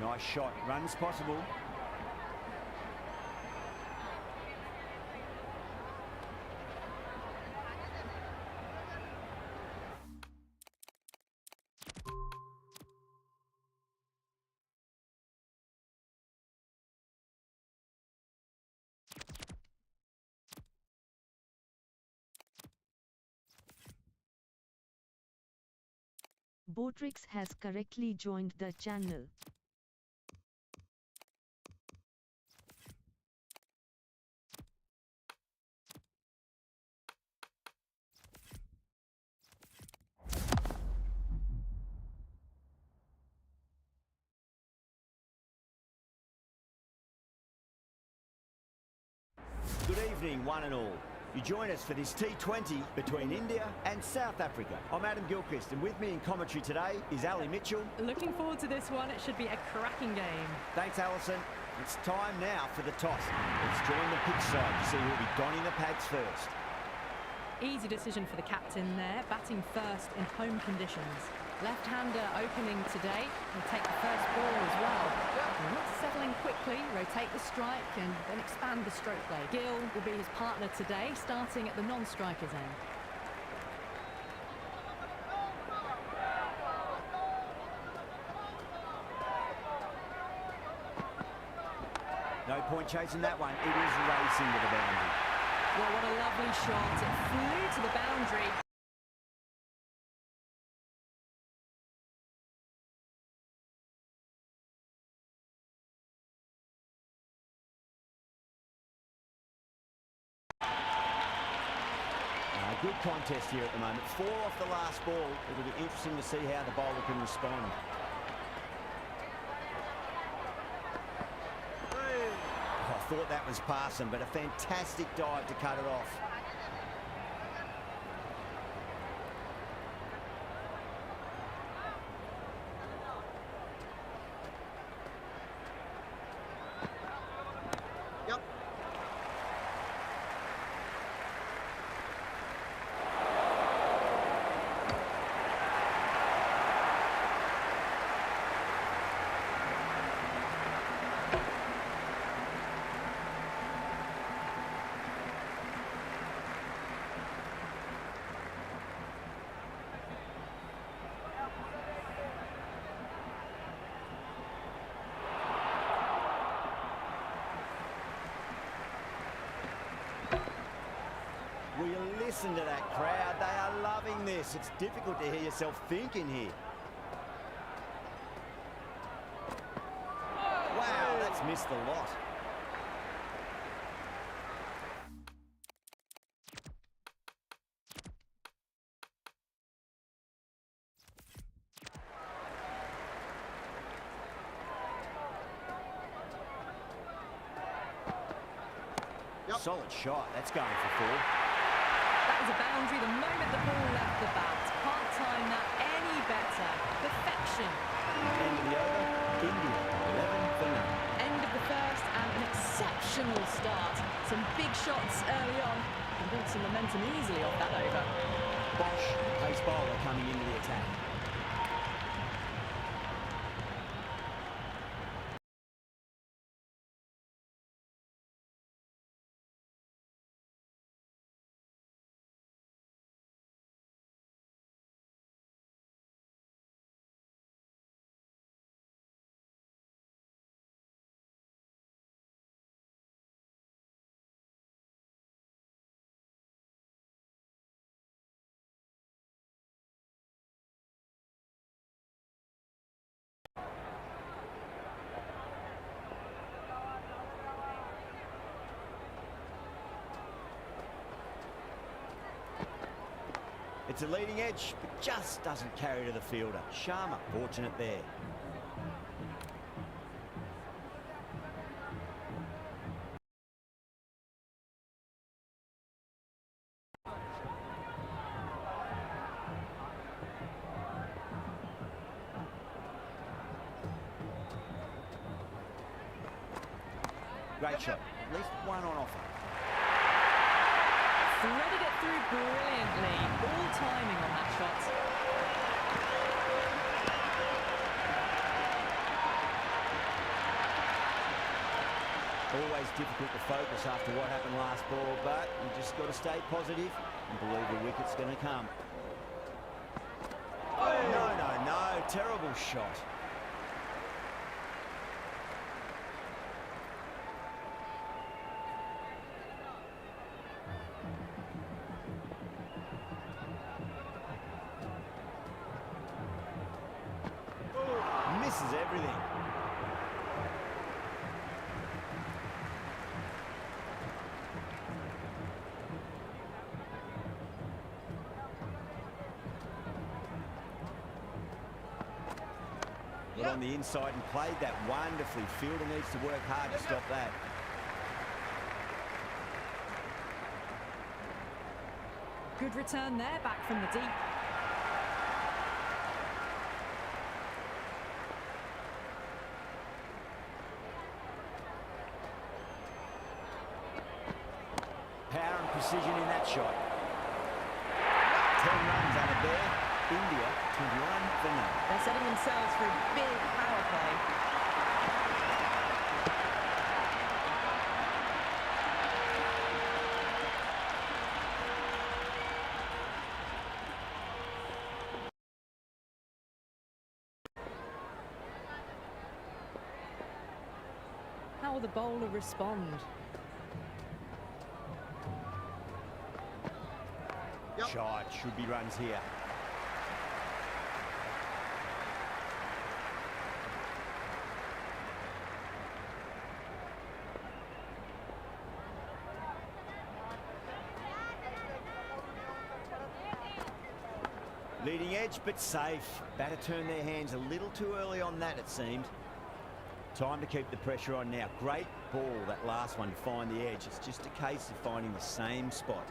Nice shot. Runs possible. Botrix has correctly joined the channel. Good evening, one and all. You join us for this T20 between India and South Africa. I'm Adam Gilchrist, and with me in commentary today is Ali Mitchell. Looking forward to this one. It should be a cracking game. Thanks, Alison. It's time now for the toss. Let's join the pitch side to see who will be donning the pads first. Easy decision for the captain there, batting first in home conditions. Left-hander opening today. He'll take the first ball as well. He'll look to settle in quickly, rotate the strike and then expand the stroke play. Gill will be his partner today, starting at the non-striker's end. No point chasing that one. It is racing to the boundary. Well, what a lovely shot. It flew to the boundary. Good contest here at the moment. 4 off the last ball. It'll be interesting to see how the bowler can respond. I thought that was passing, but a fantastic dive to cut it off. Yep. Will you listen to that crowd? They are loving this. It's difficult to hear yourself thinking here. Wow, that's missed a lot. Yep. Solid shot. That's going for 4. That was a boundary the moment the ball left the bat. Can't time that any better. Perfection. End of the over. India, 11 for none. End of the first and an exceptional start. Some big shots early on and built some momentum easily off that over. Bosch, pace bowler coming into the attack. It's a leading edge, but just doesn't carry to the fielder. Sharma, fortunate there. Great shot. At least one on offer. Threaded it through brilliantly. All timing on that shot. Always difficult to focus after what happened last ball, but you just got to stay positive and believe the wicket's going to come. No, terrible shot. Misses everything. Got on the inside and played that wonderfully. Fielder needs to work hard to stop that. Good return there, back from the deep. Power and precision in that shot. 10 runs added there. India 21 for none. They're setting themselves for a big power play. How will the bowler respond? Shot, should be runs here. Leading edge, but safe. Batter turned their hands a little too early on that, it seemed. Time to keep the pressure on now. Great ball, that last one, to find the edge. It's just a case of finding the same spot.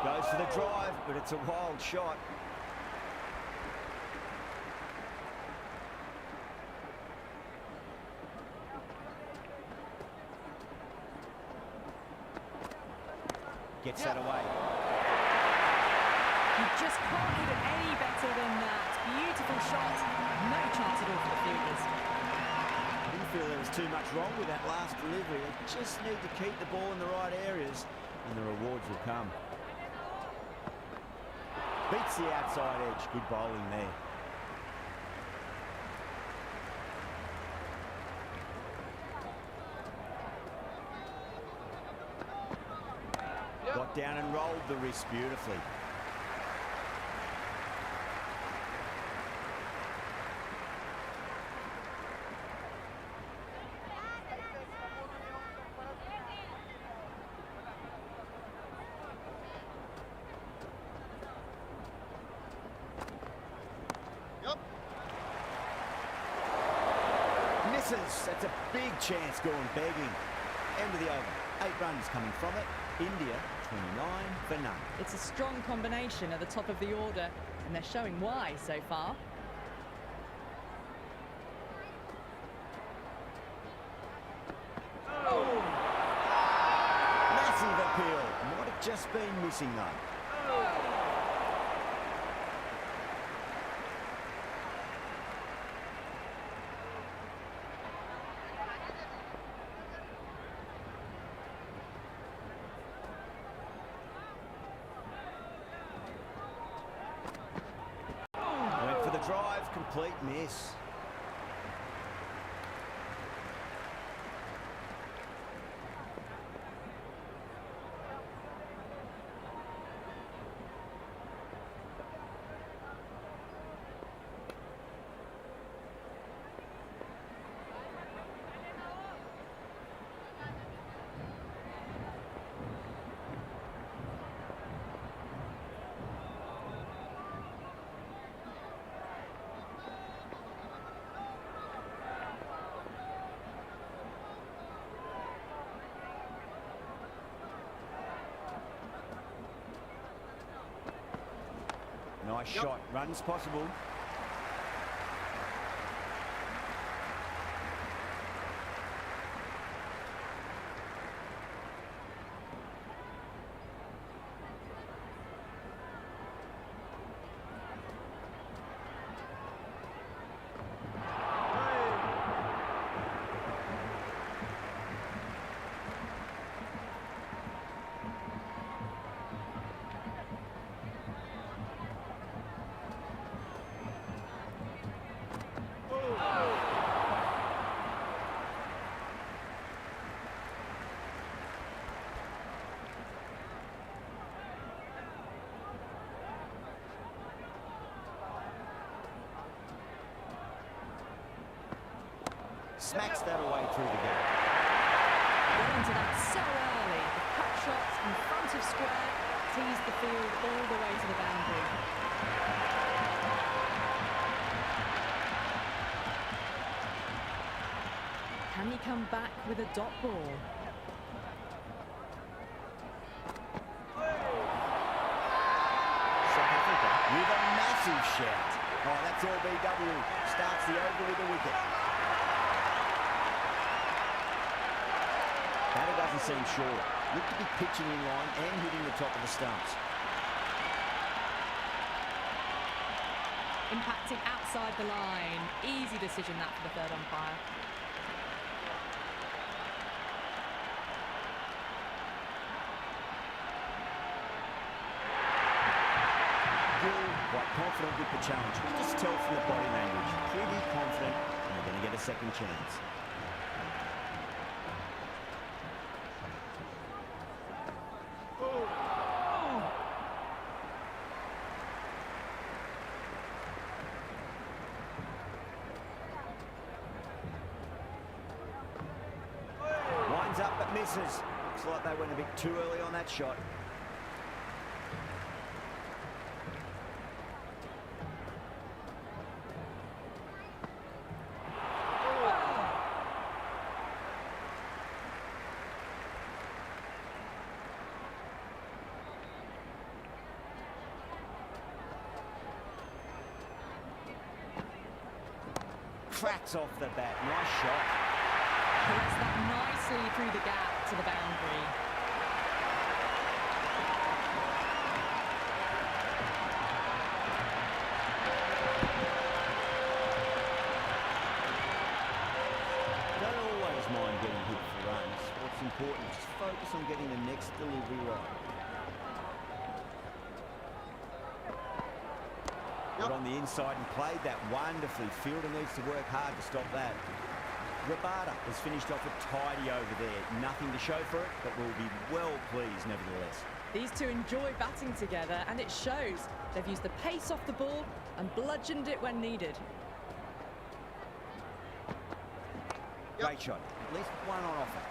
Goes for the drive, but it's a wild shot. Gets that away. You just can't hit it any better than that. Beautiful shot. No chance at all for the fielders. I didn't feel there was too much wrong with that last delivery. They just need to keep the ball in the right areas and the rewards will come. Beats the outside edge. Good bowling there. Got down and rolled the wrist beautifully. Misses. That's a big chance going begging. End of the over. 8 runs coming from it. India 29 for none. It's a strong combination at the top of the order, and they're showing why so far. Massive appeal. Might have just been missing though. Went for the drive, complete miss. Nice shot. Runs possible. Smacks that away through the gap. Got into that so early. The cut shots in front of square teased the field all the way to the boundary. Can he come back with a dot ball? South Africa with a massive shout. Oh, that's LBW. Starts the over with a wicket. Batter doesn't seem sure. Looked to be pitching in line and hitting the top of the stumps. Impacting outside the line. Easy decision that for the third umpire. Quite confident with the challenge. You can just tell from the body language. Pretty confident, and they're going to get a second chance. Winds up but misses. Looks like they went a bit too early on that shot. Cracks off the bat. Nice shot. Hits that nicely through the gap to the boundary. Don't always mind getting hit for runs. What's important is just focus on getting the next delivery right. Got on the inside and played that wonderfully. Fielder needs to work hard to stop that. Rabada has finished off a tidy over there. Nothing to show for it, but will be well pleased nevertheless. These two enjoy batting together, and it shows. They've used the pace off the ball and bludgeoned it when needed. Great shot. At least one on offer.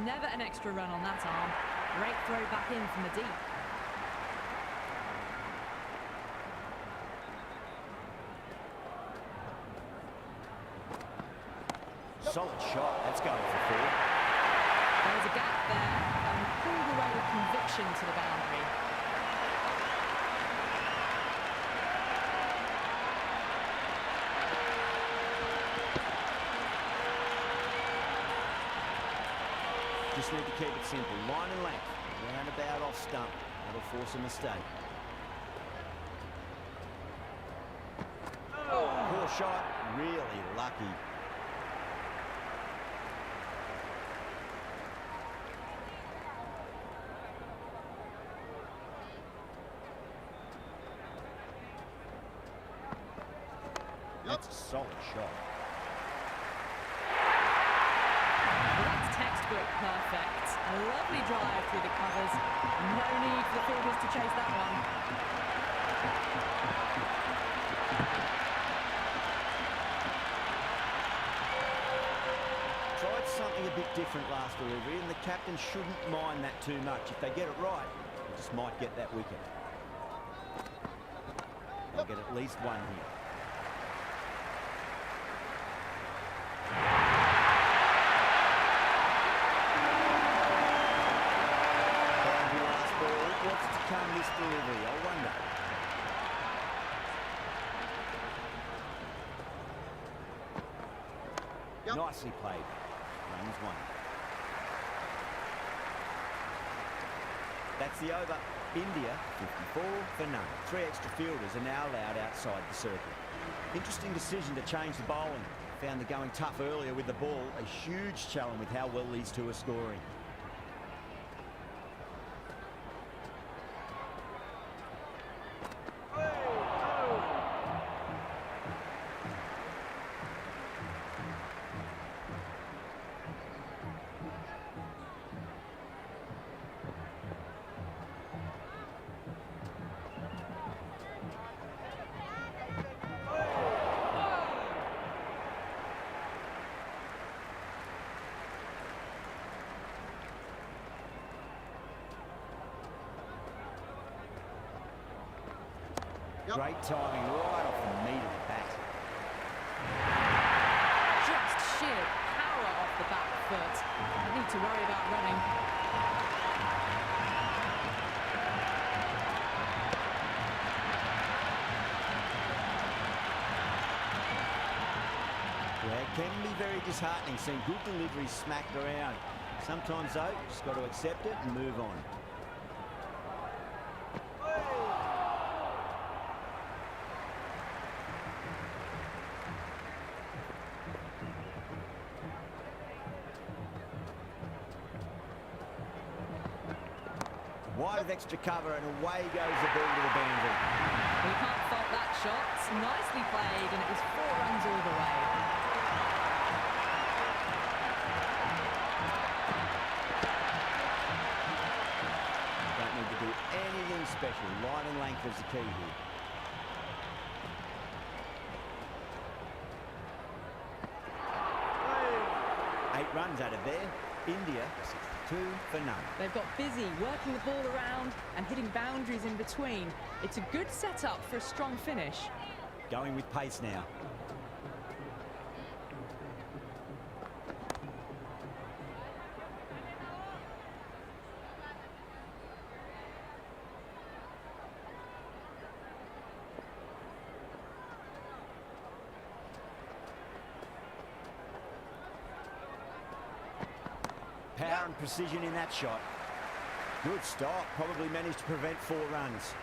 Never an extra run on that arm. Great throw back in from the deep. Solid shot. That's going for four. There's a gap there, and pulled away with conviction to the boundary. Just need to keep it simple. Line and length. Roundabout off stump. That'll force a mistake. Poor shot. Really lucky. That's a solid shot. Well, that's textbook perfect. A lovely drive through the covers. No need for the fielders to chase that one. Tried something a bit different last delivery, and the captain shouldn't mind that too much. If they get it right, they just might get that wicket. They'll get at least one here. Boundary last ball. What's to come this delivery? I wonder. Nicely played. Runs one. That's the over. India 54 for none. 3 extra fielders are now allowed outside the circle. Interesting decision to change the bowling. Found the going tough earlier with the ball. A huge challenge with how well these two are scoring. Great timing right off the meat of the bat. Just sheer power off the back foot. Don't need to worry about running. Yeah, it can be very disheartening seeing good deliveries smacked around. Sometimes, though, you just got to accept it and move on. Wide of extra cover and away goes the ball to the boundary. We can't fault that shot. It's nicely played and it was 4 runs all the way. Don't need to do anything special. Line and length is the key here. Eight runs out of there. India 62 for none. They've got busy working the ball around and hitting boundaries in between. It's a good setup for a strong finish. Going with pace now. Power and precision in that shot. Good stop, probably managed to prevent 4 runs.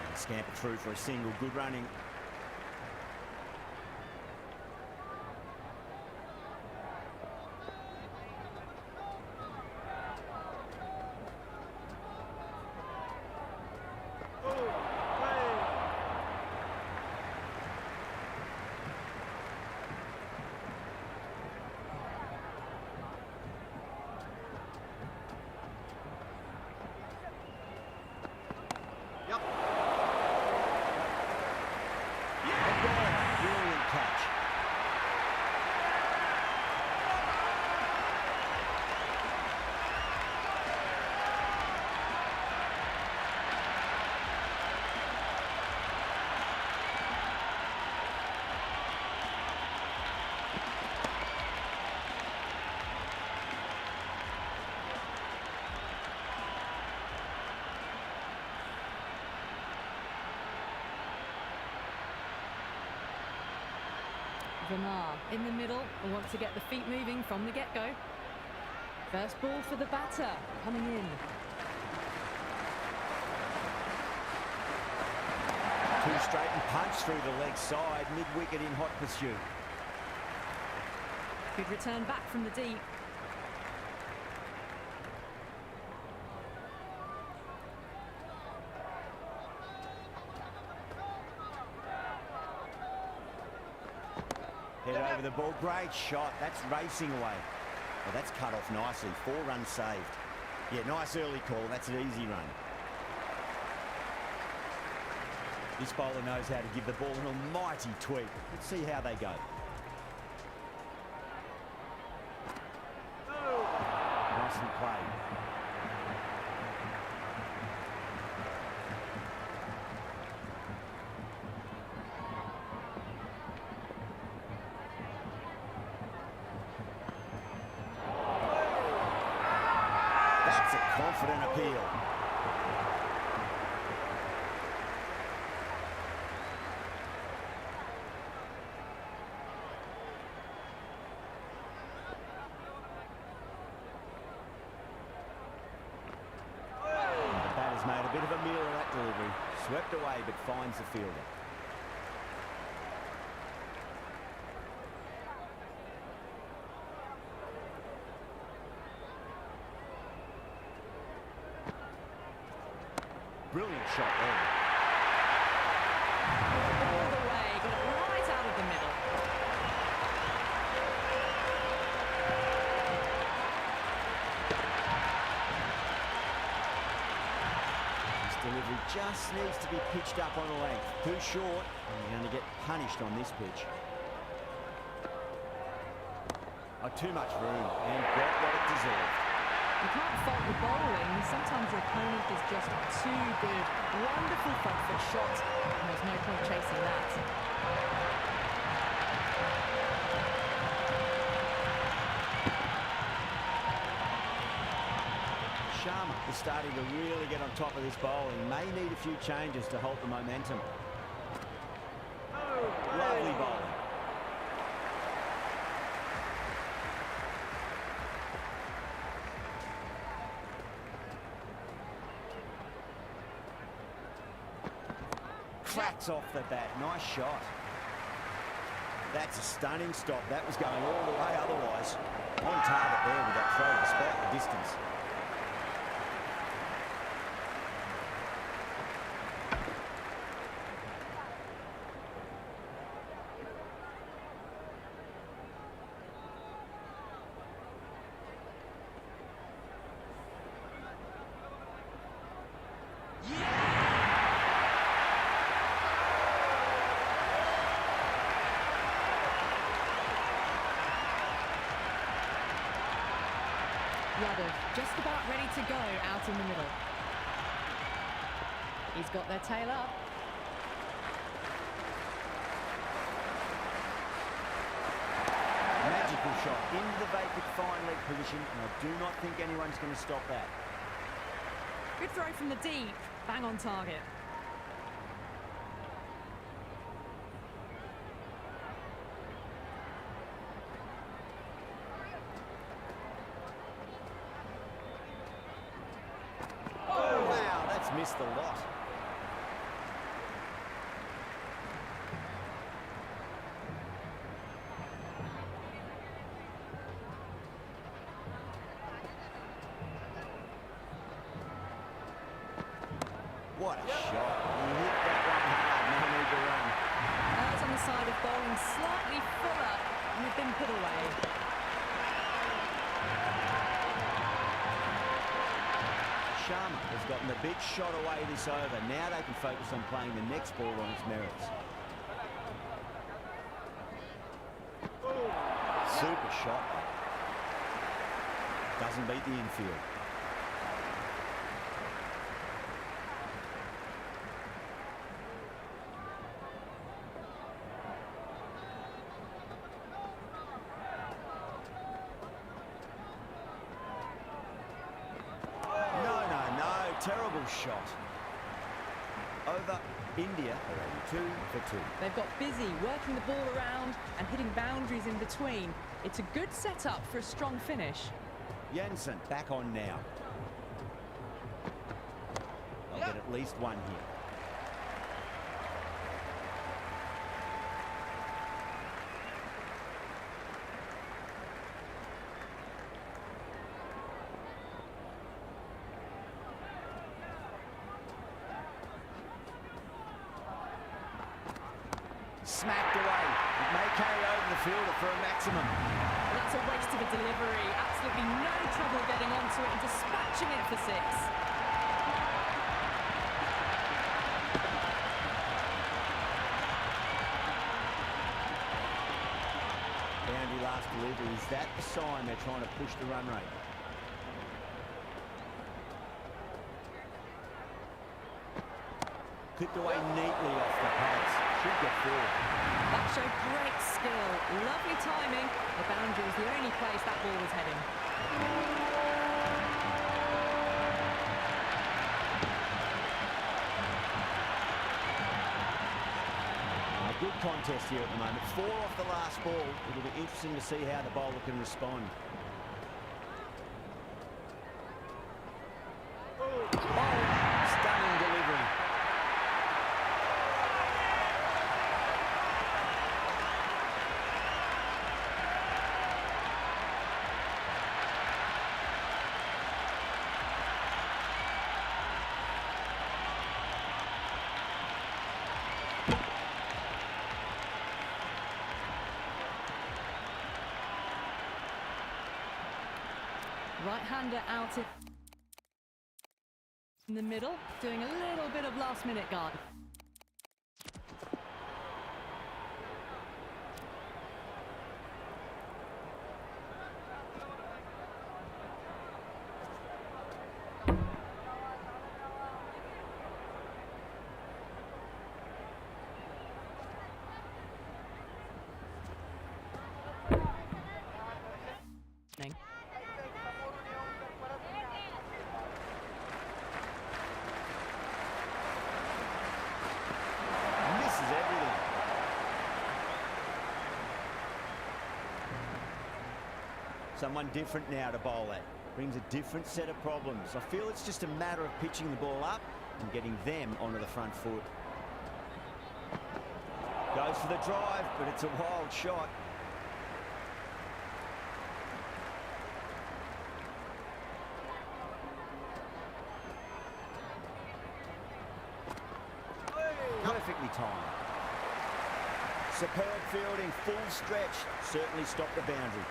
And scamper through for a single, good running. Brilliant catch. Verma in the middle will want to get the feet moving from the get-go. First ball for the batter coming in. Two straight and punch through the leg side, mid-wicket in hot pursuit. Good return back from the deep. Head over the ball, great shot. That's racing away. Well, that's cut off nicely. 4 runs saved. Yeah, nice early call. That's an easy run. This bowler knows how to give the ball an almighty tweak. Let's see how they go. Nicely played. That's a confident appeal. The batter's made a bit of a meal of that delivery. Swept away but finds the fielder. Brilliant shot there. All the way, got it right out of the middle. This delivery just needs to be pitched up on a length. Too short, and you're going to get punished on this pitch. Oh, too much room, and got what it deserved. You can't fault the bowling. Sometimes your opponent is just too good. Wonderful front foot shot, and there's no point chasing that. Sharma is starting to really get on top of this bowling. May need a few changes to hold the momentum. Lovely bowling. Cracks off the bat. Nice shot. That's a stunning stop. That was going all the way otherwise. On target there with that throw despite the distance. Just about ready to go out in the middle. He's got their tail up. Magical shot into the vacant fine leg position, and I do not think anyone's going to stop that. Good throw from the deep, bang on target. Missed the lot. What a shot. He hit that one hard. No need to run. That's on the side of bowling slightly fuller and we've been put away. Sharma has gotten the big shot away this over. Now they can focus on playing the next ball on its merits. Super shot. Doesn't beat the infield. Terrible shot. Over India are 2 for 2. They've got busy working the ball around and hitting boundaries in between. It's a good setup for a strong finish. Jansen back on now. They'll get at least one here. Smacked away. It may carry over the fielder for a maximum. That's a waste of a delivery. Absolutely no trouble getting onto it and dispatching it for 6. Boundary last delivery. Is that the sign they're trying to push the run rate? Clipped away neatly off the pads. Should get forward. That showed great skill. Lovely timing. The boundary was the only place that ball was heading. A good contest here at the moment. 4 off the last ball. It'll be interesting to see how the bowler can respond. Stunning delivery. Right-hander out in the middle, doing a little bit of last-minute guard. Someone different now to bowl at. Brings a different set of problems. I feel it's just a matter of pitching the ball up and getting them onto the front foot. Goes for the drive, but it's a wild shot. Perfectly timed. Superb fielding, full stretch. Certainly stopped the boundary.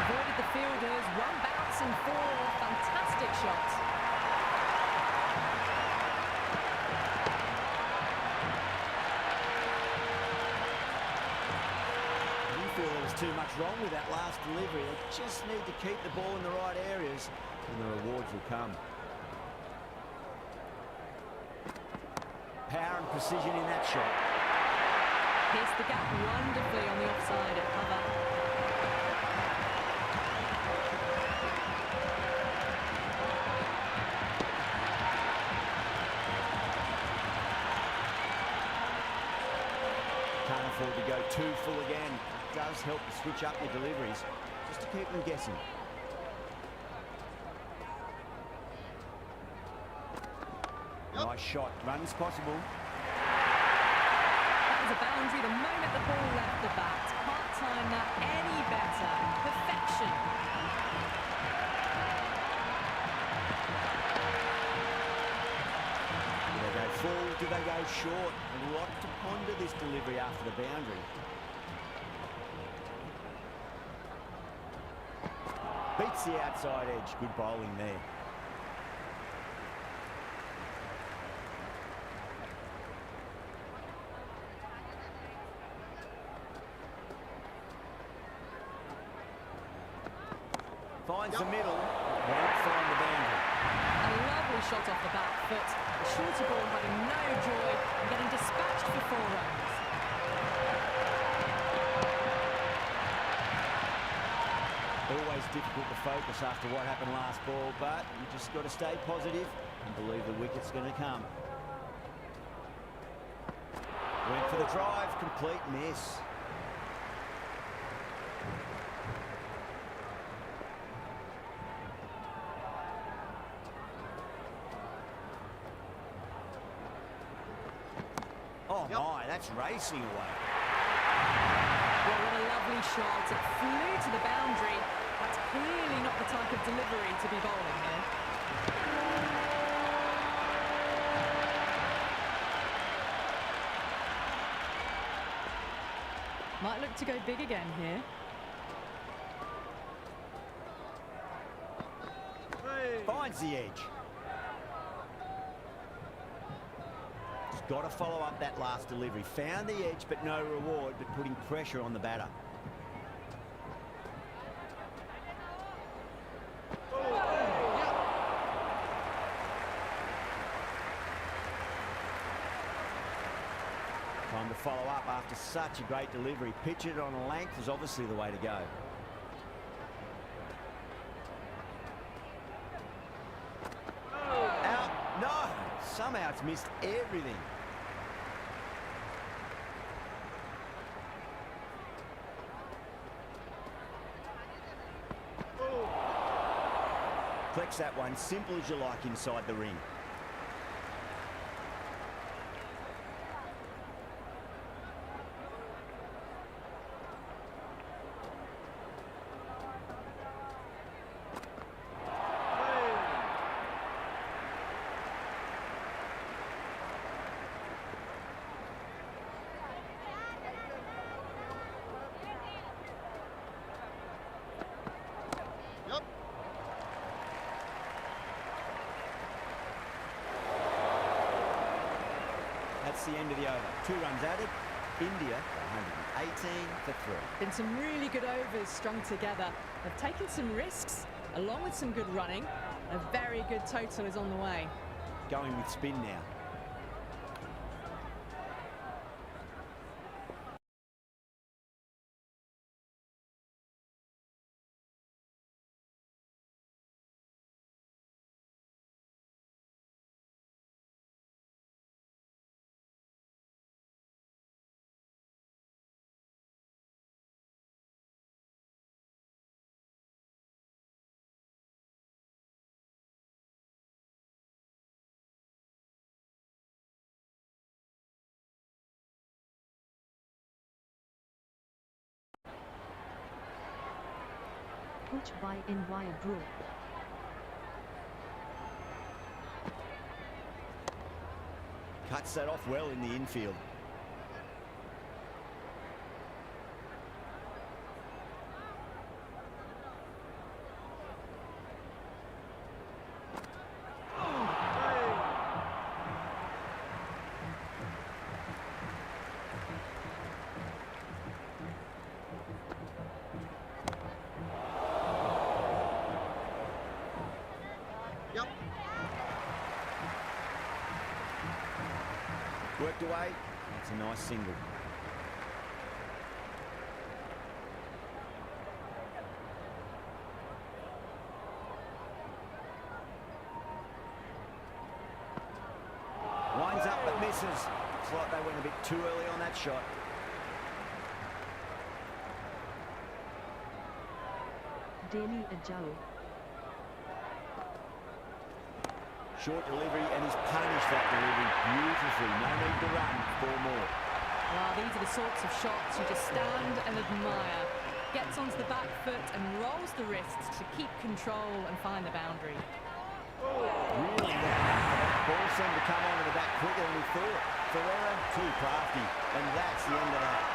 Avoided the fielders, one bounce and four fantastic shots. You feel there was too much wrong with that last delivery. They just need to keep the ball in the right areas and the rewards will come. Power and precision in that shot. Pierced the gap wonderfully on the offside at cover. Can't afford to go too full again. It does help to switch up your deliveries just to keep them guessing. Nice shot. Runs possible. That was a boundary the moment the ball left the bat. Can't time that any better. Perfection. Do they go full? Do they go short? A lot to ponder this delivery after the boundary. Beats the outside edge. Good bowling there. Finds the middle, won't find the boundary. A lovely shot off the back foot. The shorter ball having no joy and getting dispatched for 4 runs. Always difficult to focus after what happened last ball, but you just got to stay positive and believe the wicket's going to come. Went for the drive, complete miss. Oh my, that's racing away. Well, what a lovely shot. It flew to the boundary. That's clearly not the type of delivery to be bowling here. Might look to go big again here. Finds the edge. Just got to follow up that last delivery. Found the edge, but no reward, but putting pressure on the batter. Time to follow up after such a great delivery. Pitch it on a length is obviously the way to go. Out. No! Somehow it's missed everything. Flex that one, simple as you like inside the ring. That's the end of the over. 2 runs added. India 118 for 3. Been some really good overs strung together. They've taken some risks along with some good running. A very good total is on the way. Going with spin now. Coach by Bro. Cuts that off well in the infield. Worked away. That's a nice single. Winds up but misses. Looks like they went a bit too early on that shot. Daily Ajao. Short delivery, and he's punished that delivery beautifully. No need to run. 4 more. Well, these are the sorts of shots you just stand and admire. Gets onto the back foot and rolls the wrists to keep control and find the boundary. Really that ball seemed to come onto the back quicker than we thought. Ferreira, too crafty, and that's the end of that.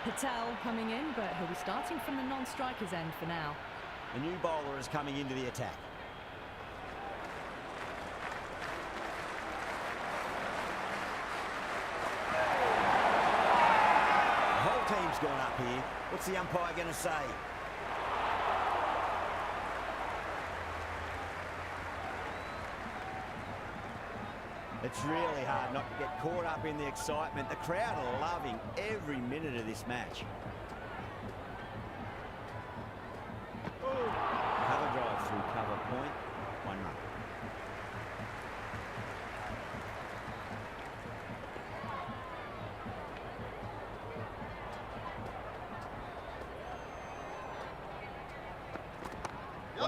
Patel coming in, but he'll be starting from the non-striker's end for now. A new bowler is coming into the attack. The whole team's gone up here. What's the umpire going to say? It's really hard not to get caught up in the excitement. The crowd are loving every minute of this match. Cover drive through cover point. 1 run.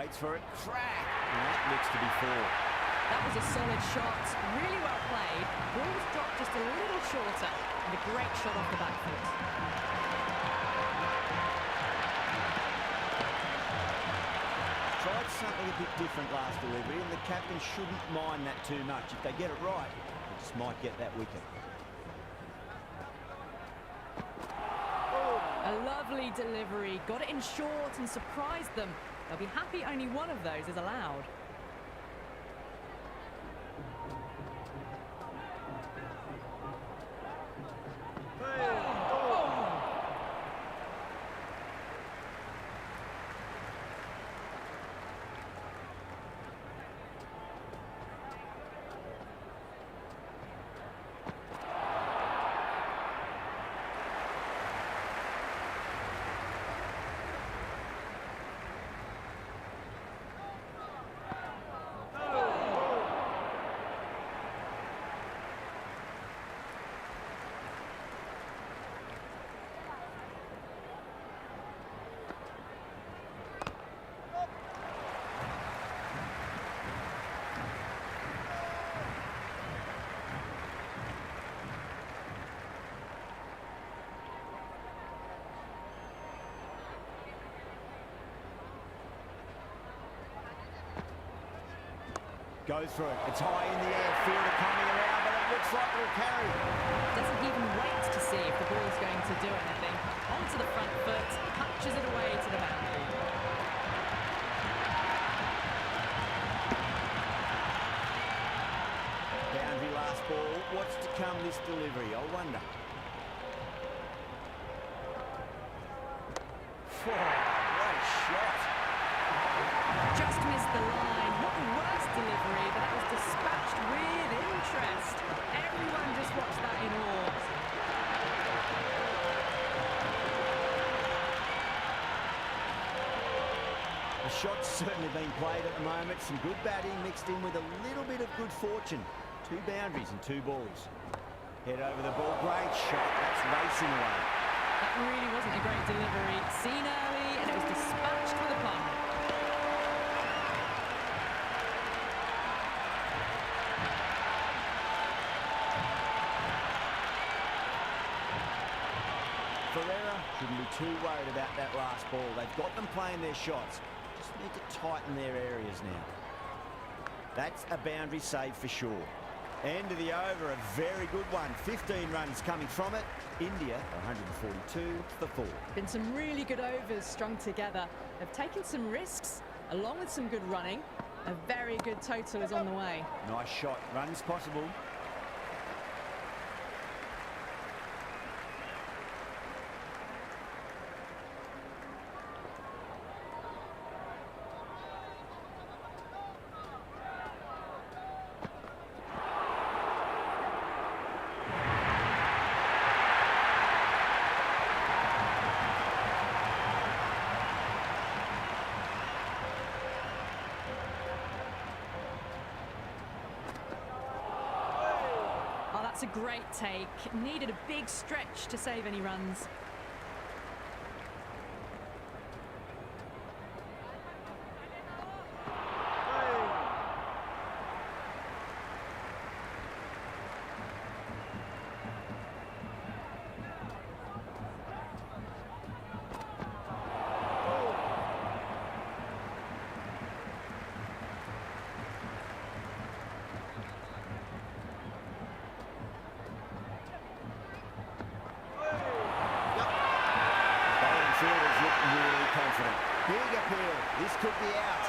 Waits for it. Crack! And that looks to be 4. That was a solid shot, really well played. Ball was dropped just a little shorter, and a great shot off the back foot. Tried something a bit different last delivery, and the captain shouldn't mind that too much. If they get it right, they just might get that wicket. A lovely delivery, got it in short and surprised them. They'll be happy only one of those is allowed. Goes for it. It's high in the air. Fielder coming around, but it looks like it'll carry. Doesn't even wait to see if the ball's going to do anything. Onto the front foot, punches it away to the boundary. Boundary last ball. What's to come this delivery? I wonder. Oh, great shot. Just missed the line. Not the worst delivery, but that was dispatched with interest. Everyone just watched that in awe. The shot's certainly been played at the moment. Some good batting mixed in with a little bit of good fortune. 2 boundaries and 2 balls. Head over the ball. Great shot. That's racing away. That really wasn't a great delivery. Seen early, and it was dispatched with a punt. Ferreira shouldn't be too worried about that last ball. They've got them playing their shots. Just need to tighten their areas now. That's a boundary save for sure. End of the over, a very good one. 15 runs coming from it. India 142 for 4. Been some really good overs strung together. They've taken some risks, along with some good running. A very good total is on the way. Nice shot. Runs possible. That's a great take. Needed a big stretch to save any runs. Fielders look really confident. Big appeal. This could be out.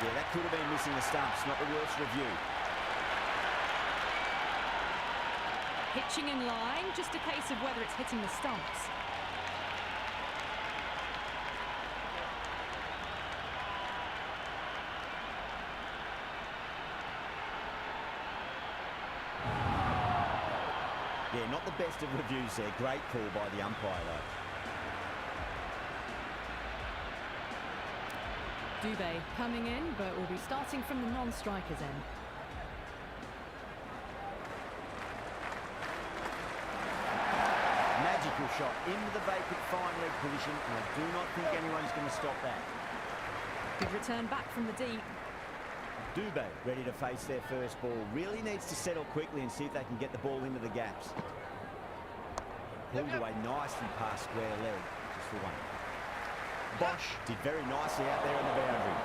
Yeah, that could have been missing the stumps. Not the worst review. Pitching in line, just a case of whether it's hitting the stumps. Yeah, not the best of reviews there. Great call by the umpire, though. Dubé coming in, but will be starting from the non-strikers end. Magical shot into the vacant fine leg position, and I do not think anyone's going to stop that. Good return back from the deep. Dubé ready to face their first ball. Really needs to settle quickly and see if they can get the ball into the gaps. Pulled away nicely past square leg. Just the one. Bosch did very nicely out there on the boundary.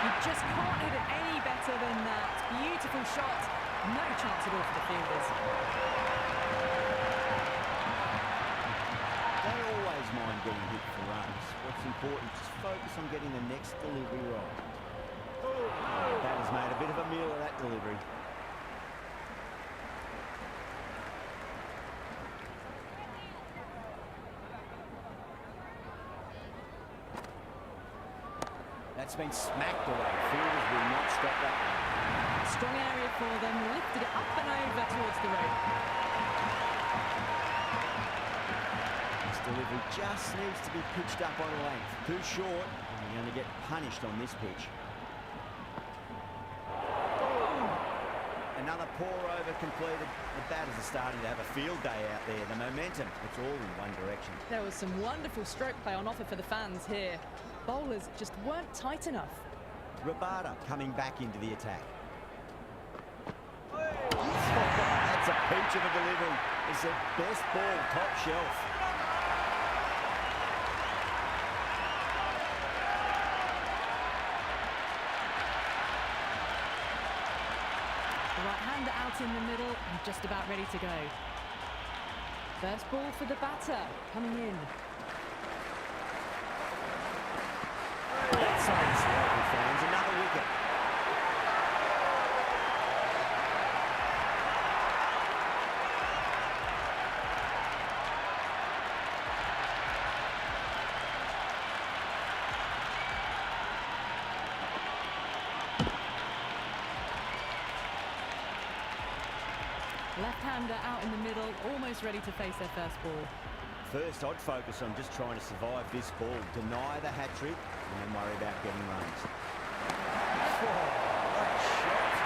You just can't hit it any better than that. Beautiful shot. No chance at all for the fielders. They always mind getting hit for runs. What's important, just focus on getting the next delivery right. That has made a bit of a meal of that delivery. That's been smacked away. Fielders will not stop that one. Strong area for them. Lifted it up and over towards the rope. This delivery just needs to be pitched up on length. Too short, and you're going to get punished on this pitch. Another pour over completed. The batters are starting to have a field day out there. The momentum, it's all in one direction. There was some wonderful stroke play on offer for the fans here. Bowlers just weren't tight enough. Rabada coming back into the attack. That's a peach of a delivery. It's the best ball, top shelf. The right-hander out in the middle and just about ready to go. First ball for the batter, coming in. That saves local fans. Another wicket. Left-hander out in the middle, almost ready to face their first ball. First, I'd focus on just trying to survive this ball, deny the hat-trick, and then worry about getting runs. Oh, what a shot.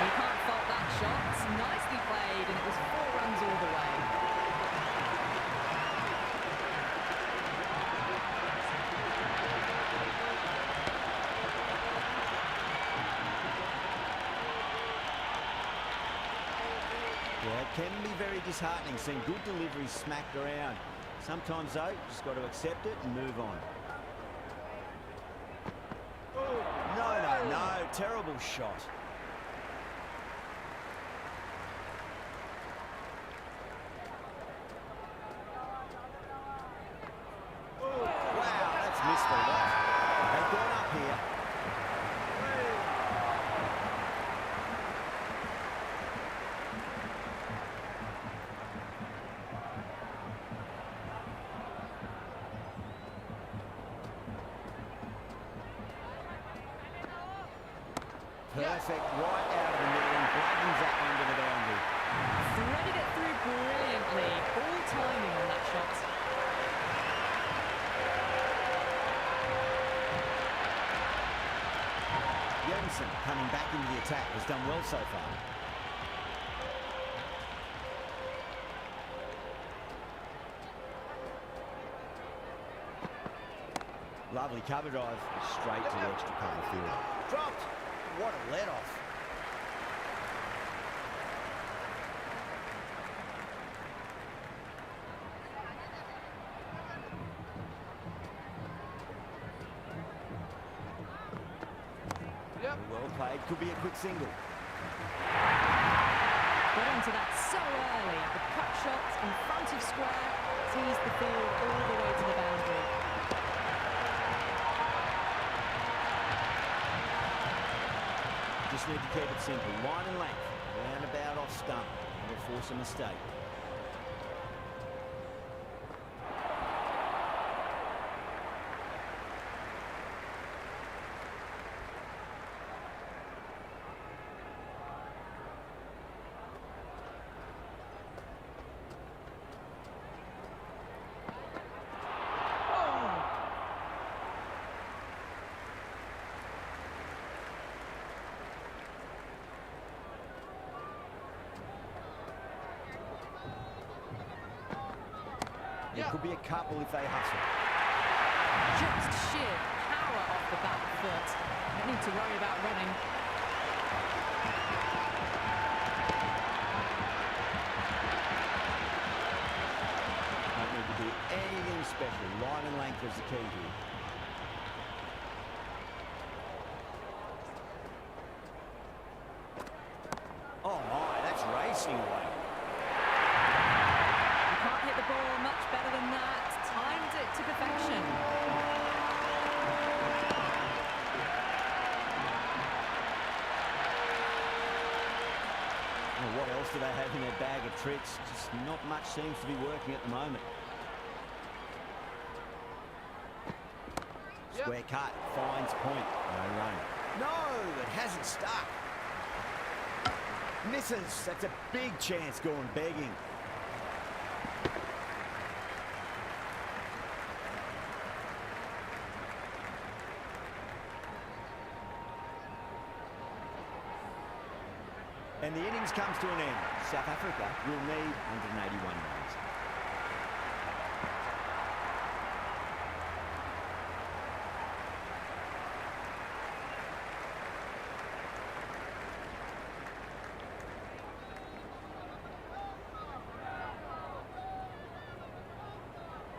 You can't fault that shot. It's nicely played, and it was 4 runs all the way. Yeah, it can be very disheartening seeing good deliveries smacked around. Sometimes, though, just got to accept it and move on. No, terrible shot. Wow, that's missed a lot. They've gone up here. Perfect, right out of the middle and bladdens that one to the boundary. Threaded it through brilliantly. All timing on that shot. Jabeerzama coming back into the attack has done well so far. Lovely cover drive, straight to the extra cover field. Dropped! What a let-off. Well played, could be a quick single. Got onto that so early. The cut shot in front of square teased the field all the way to the boundary. Just need to keep it simple. Line and length. Roundabout off stump. Never force a mistake. There could be a couple if they hustle. Just sheer power off the back foot. Don't need to worry about running. Don't need to do anything special. Line and length is the key here. Oh my, that's racing away. Can't hit the ball much better than that. Timed it to perfection. Well, what else do they have in their bag of tricks? Just not much seems to be working at the moment. Square cut, finds point, no run. No, it hasn't stuck. Misses, that's a big chance going begging. And the innings comes to an end. South Africa will need 181 runs.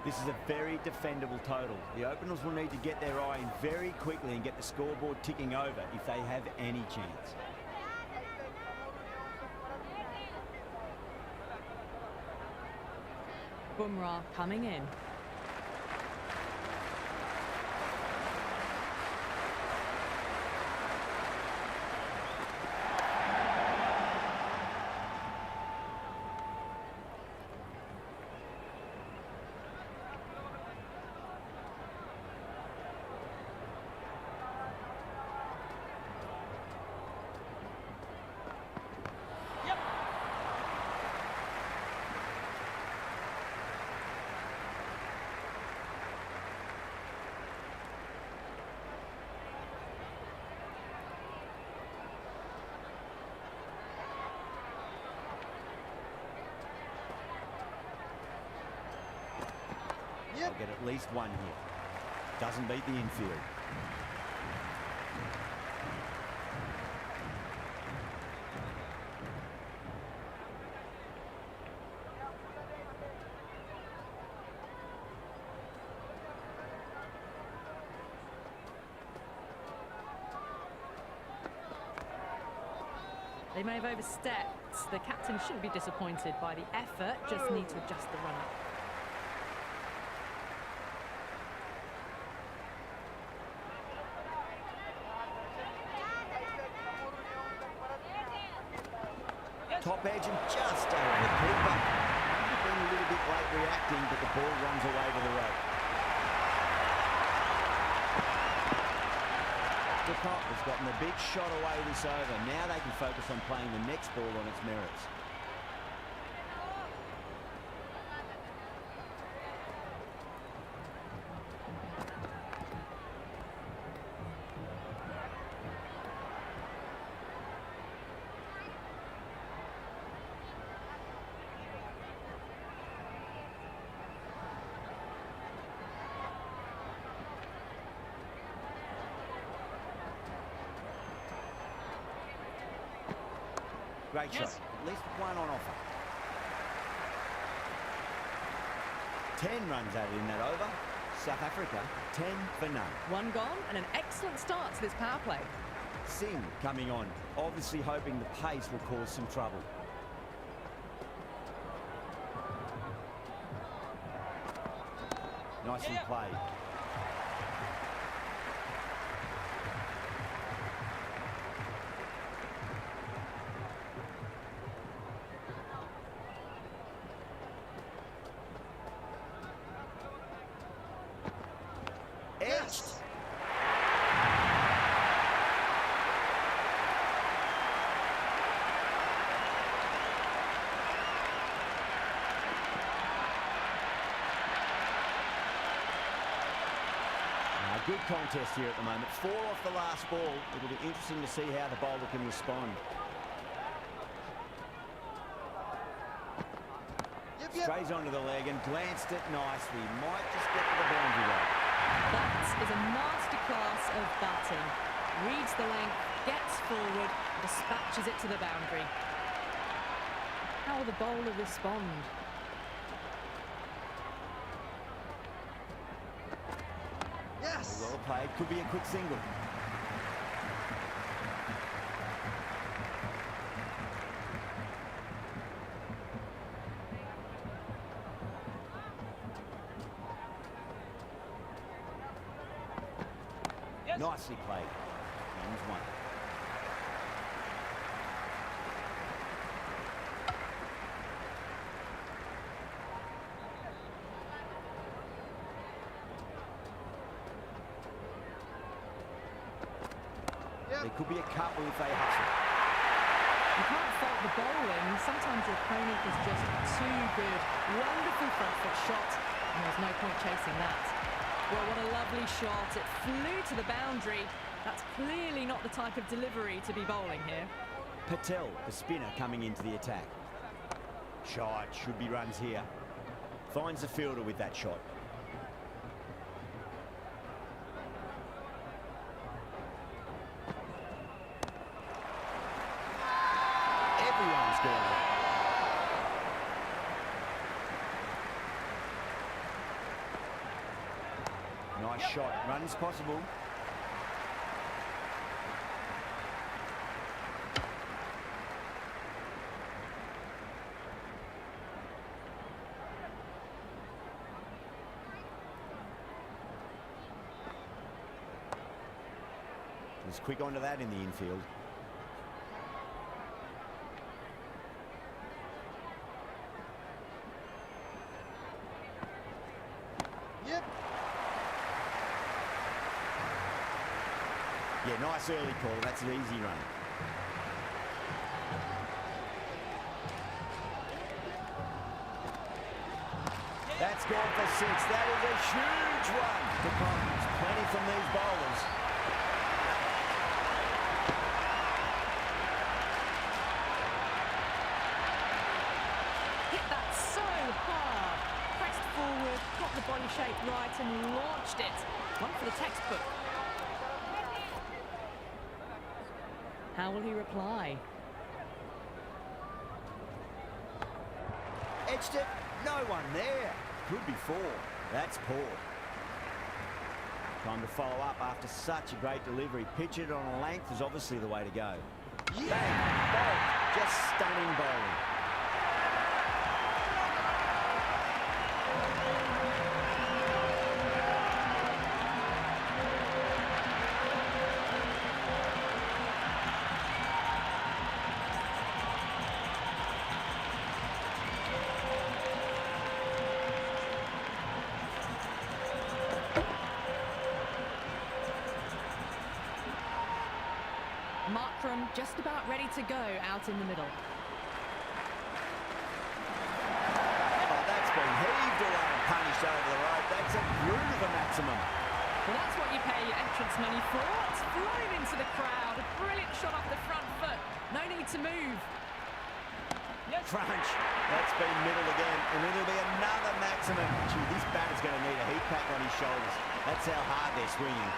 This is a very defendable total. The openers will need to get their eye in very quickly and get the scoreboard ticking over if they have any chance. Bumrah coming in. get at least one here. Doesn't beat the infield. They may have overstepped. The captain shouldn't be disappointed by the effort, just need to adjust the run-up. Top edge and just over the keeper. He's been a little bit late reacting, but the ball runs away to the rope. The Cop has gotten the big shot away this over. Now they can focus on playing the next ball on its merits. Great shot. At least one on offer. 10 runs added in that over. South Africa, 10 for none. One gone and an excellent start to this power play. Singh coming on, obviously hoping the pace will cause some trouble. Nicely played. Edged. Good contest here at the moment. 4 off the last ball. It'll be interesting to see how the bowler can respond. Strays onto the leg and glanced it nicely. Might just get to the boundary line. That is a masterclass of batting. Reads the length, gets forward, dispatches it to the boundary. How will the bowler respond? Yes! Well played. Could be a quick single. Nicely played. Runs one. There could be a couple if they hustle. You can't fault the bowling. Sometimes your opponent is just too good. Wonderful front foot shot, and there's no point chasing that. Well, what a lovely shot. It flew to the boundary. That's clearly not the type of delivery to be bowling here. Patel, the spinner, coming into the attack. Shot, should be runs here. Finds the fielder with that shot. Everyone's got it. Nice shot. Runs possible. Was quick onto that in the infield. Yeah, nice early call. That's an easy run. That's gone for 6. That is a huge one. There's plenty from these bowlers. Hit that so hard. Pressed forward, got the body shape right and launched it. One for the textbook. How will he reply? Edged it, no one there. Could be four. That's poor. Time to follow up after such a great delivery. Pitch it on a length is obviously the way to go. Yeah! Bang! Bolt. Just stunning bowling. Markram just about ready to go out in the middle. Oh, that's been heaved away and punished over the rope. That's a brute of a maximum. Well, that's what you pay your entrance money for. It's flown into the crowd. A brilliant shot off the front foot. No need to move. Crunch. That's been middled again, and it'll be another maximum. Gee, this batter's going to need a heat pack on his shoulders. That's how hard they're swinging.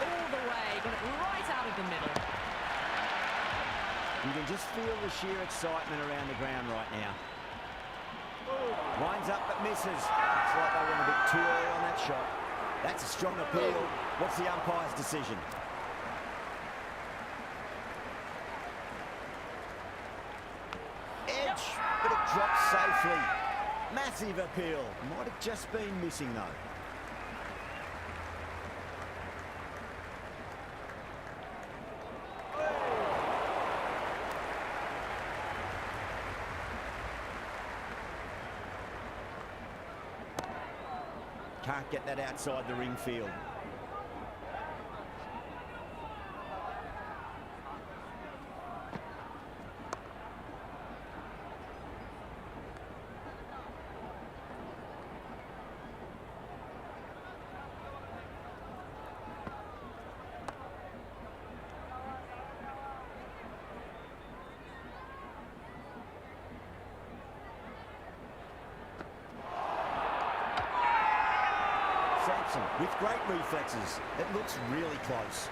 All the way, got it right out of the middle. You can just feel the sheer excitement around the ground right now. Winds up but misses. Looks like they went a bit too early on that shot. That's a strong appeal. What's the umpire's decision? Edge, but it drops safely. Massive appeal. Might have just been missing though. Can't get that outside the ring field. With great reflexes, it looks really close.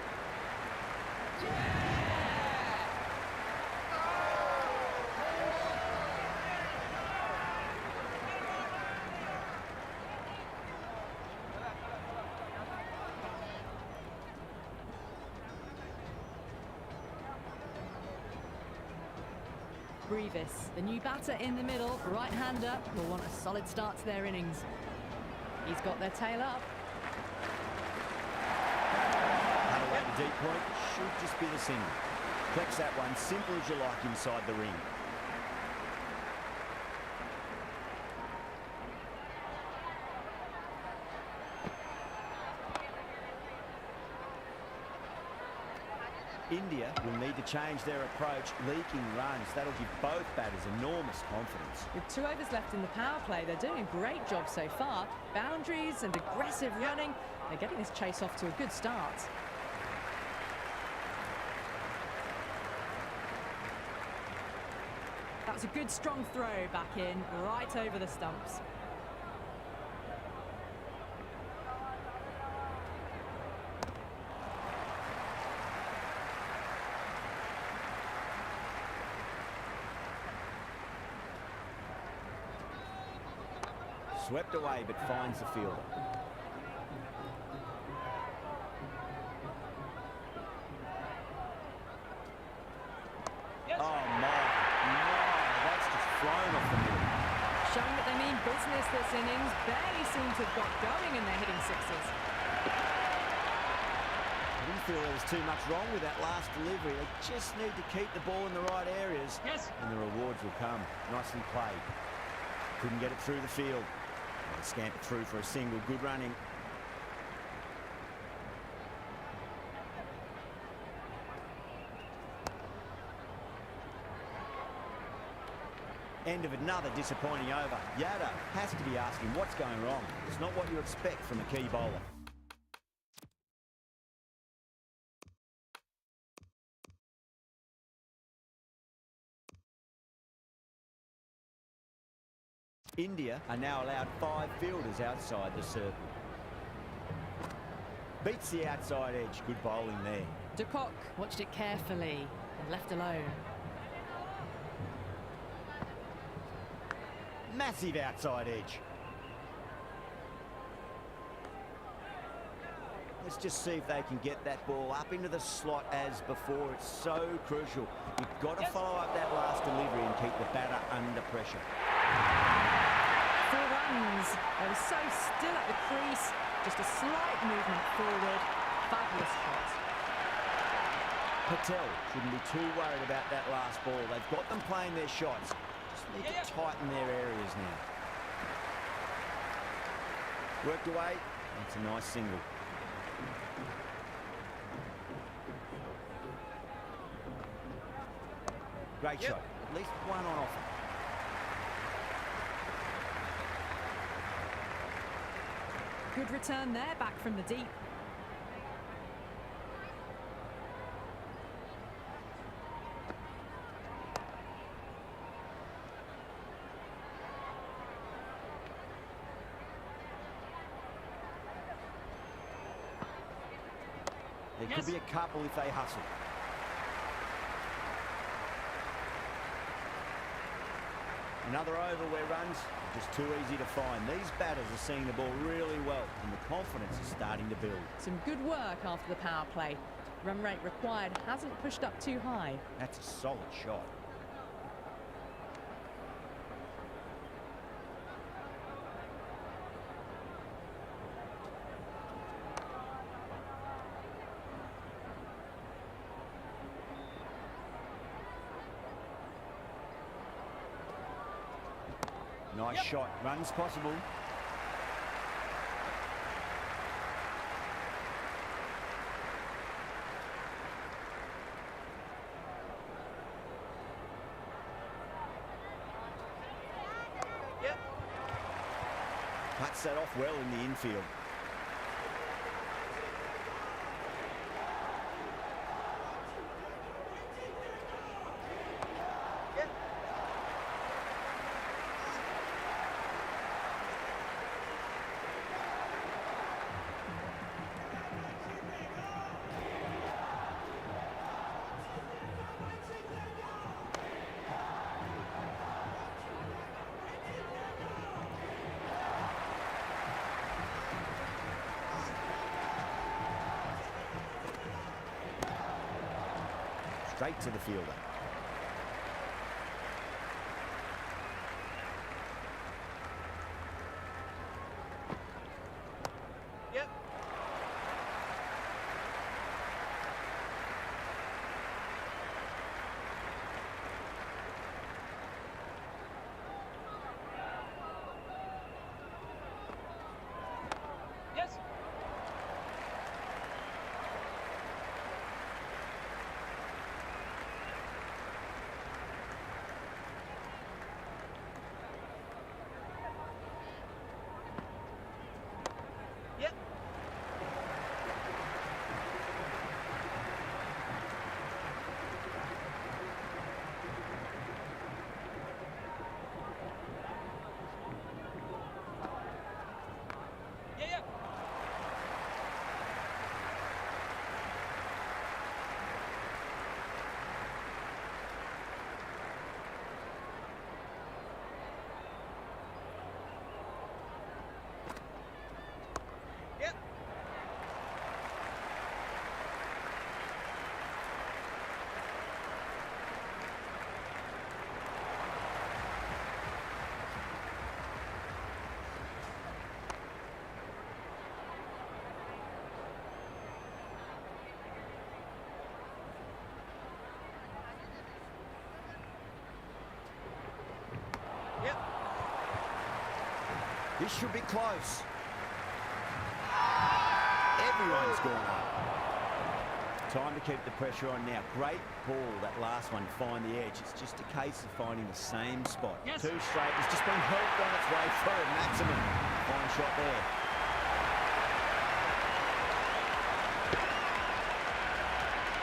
Brevis, the new batter in the middle, right-hander, will want a solid start to their innings. He's got their tail up. Deep point should just be the single. Flex that one, simple as you like inside the ring. India will need to change their approach, leaking runs. That'll give both batters enormous confidence. With 2 overs left in the power play, they're doing a great job so far. Boundaries and aggressive running. They're getting this chase off to a good start. That was a good strong throw back in, right over the stumps. Swept away but finds the fielder. Showing that they mean business this innings. Barely seem to have got going and they're hitting sixes. I didn't feel there was too much wrong with that last delivery. They just need to keep the ball in the right areas. Yes. And the rewards will come. Nicely played. Couldn't get it through the field. They scampered through for a single. Good running. End of another disappointing over. Yada has to be asking what's going wrong. It's not what you expect from a key bowler. India are now allowed 5 fielders outside the circle. Beats the outside edge. Good bowling there. De Kock watched it carefully and left alone. Massive outside edge. Let's just see if they can get that ball up into the slot as before. It's so crucial. You've got to follow up that last delivery and keep the batter under pressure. 4 runs. They were so still at the crease. Just a slight movement forward. Fabulous shot. Patel shouldn't be too worried about that last ball. They've got them playing their shots. Just need to tighten their areas now. Worked away. That's a nice single. Great shot. At least one on offer. Good return there, back from the deep. There could be a couple if they hustle. Another over where runs are just too easy to find. These batters are seeing the ball really well and the confidence is starting to build. Some good work after the power play. Run rate required hasn't pushed up too high. That's a solid shot. Nice shot. Runs possible. Cuts that off well in the infield. Straight to the fielder. This should be close. Everyone's gone up. Time to keep the pressure on now. Great ball, that last one, to find the edge. It's just a case of finding the same spot. Too straight. It's just been helped on its way through. Maximum. Fine shot there.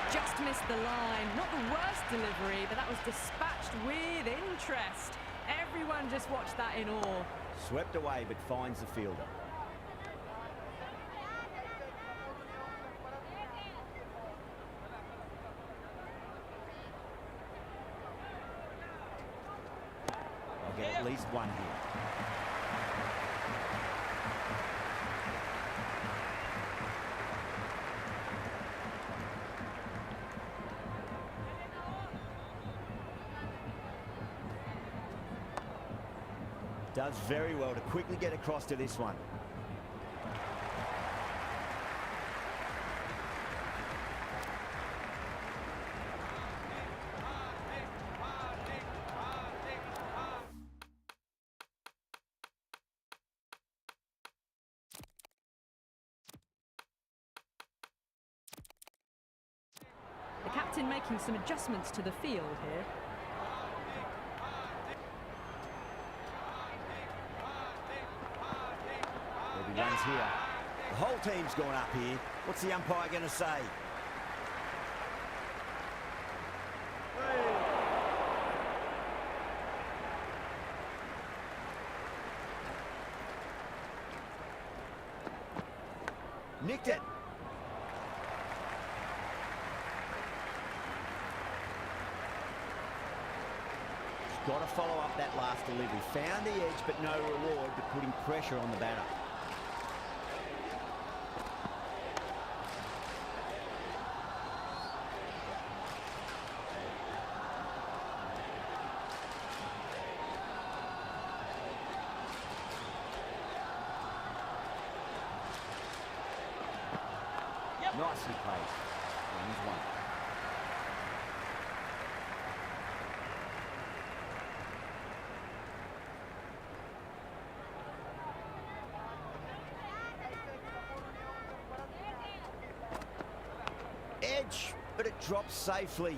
Just missed the line. Not the worst delivery, but that was dispatched with interest. Everyone just watched that in awe. Swept away, but finds the fielder. I'll get at least one here. Does very well to quickly get across to this one. The captain making some adjustments to the field here. He runs here. The whole team's gone up here. What's the umpire going to say? Nicked it. He's got to follow up that last delivery. Found the edge, but no reward, but putting pressure on the batter. Nicely played. Runs one. Edge, but it drops safely.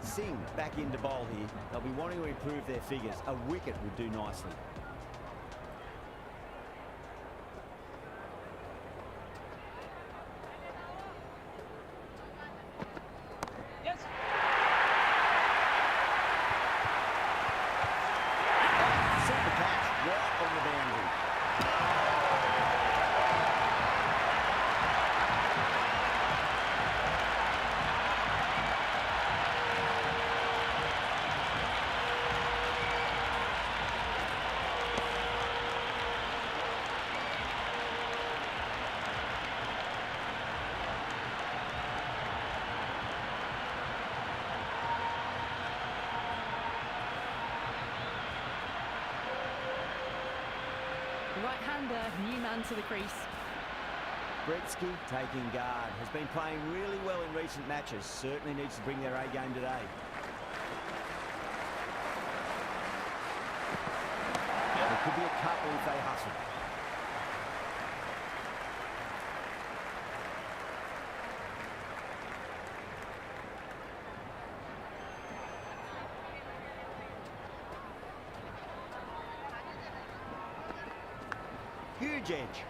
Singh back into bowl here. They'll be wanting to improve their figures. A wicket would do nicely. Yes. Set the catch right on the boundary. The right-hander, new man to the crease. Bretsky taking guard. Has been playing really well in recent matches. Certainly needs to bring their A game today. There could be a couple if they hustle. Huge edge.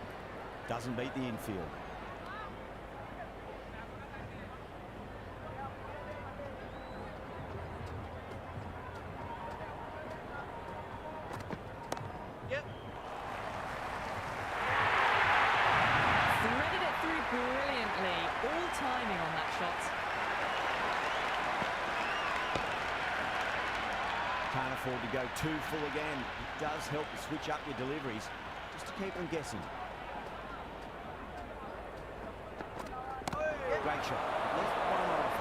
Doesn't beat the infield. Yep. Threaded it through brilliantly. All timing on that shot. Can't afford to go too full again. It does help to switch up your deliveries, just to keep them guessing. Great shot. Left one off.